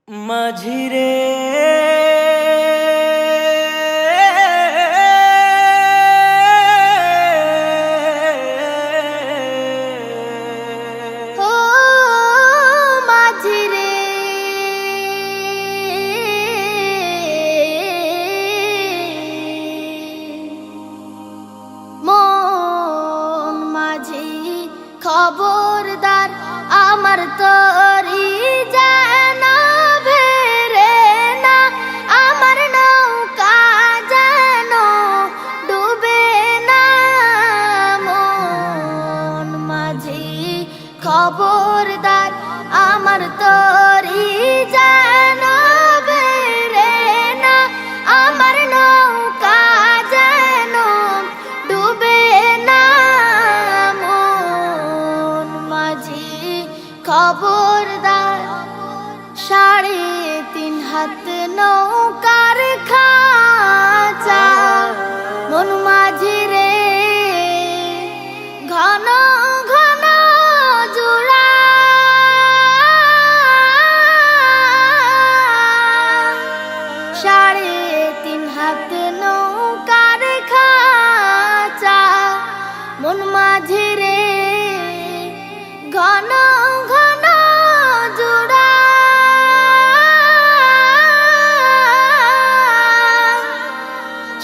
মাঝিরে ও মাঝিরে মন মাঝি খবরদার আমার তরি যেন ভেরে না, আমার নৌকা যেন ডুবে না। মন মাঝি খবরদার আমার তরি যেন ভেরে না, আমার নৌকা যেন ডুবে না। মন মাঝি খবরদার 3.5 হাত নৌকার খাঁচা মন মাঝি রে, ঘন ঘন জোড়া 3.5 হাত নৌকার খাঁচা মন মাঝি রে, ঘন ঘন জোড়া।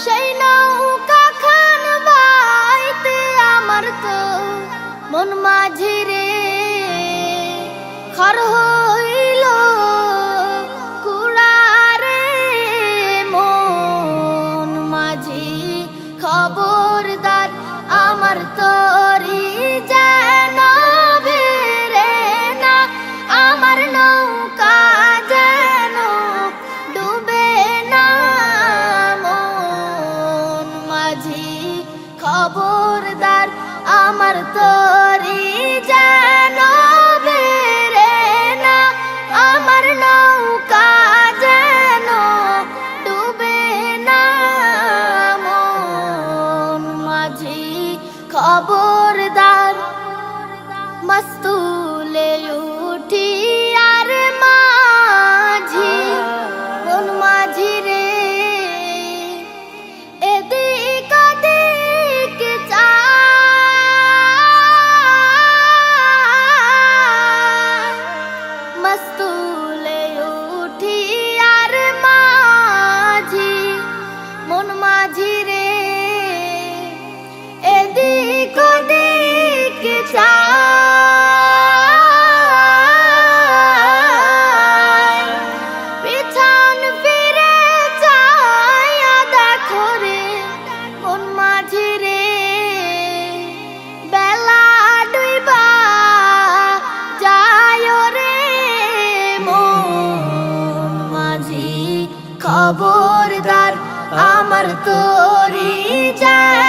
সেই নৌকা খান বাইতে আমার তো মন মাঝি রে খর হইল কুড়ারে। মন মাঝি খবরদার আমার তরি যেন ভেরে না, আমার নৌকা যেন ডুবে না। মন মাঝি খবরদার আমার তরি যেন ভেরে না, আমার নৌকা যেন ডুবে না। মন মাঝি খবরদার মস্তুলে উঠি আর মাঝি মন মাঝি রে, এদিক ওদিক চায়। মস্তুলে উঠি আর মাঝি মন মাঝি রে, এদিক ওদিক চায়। পিছন ফিরে চায়া দেখো রে মন মাঝি রে, বেলা ডুইবা যায় রে। মন মাঝি খবরদার আমার তরি যায়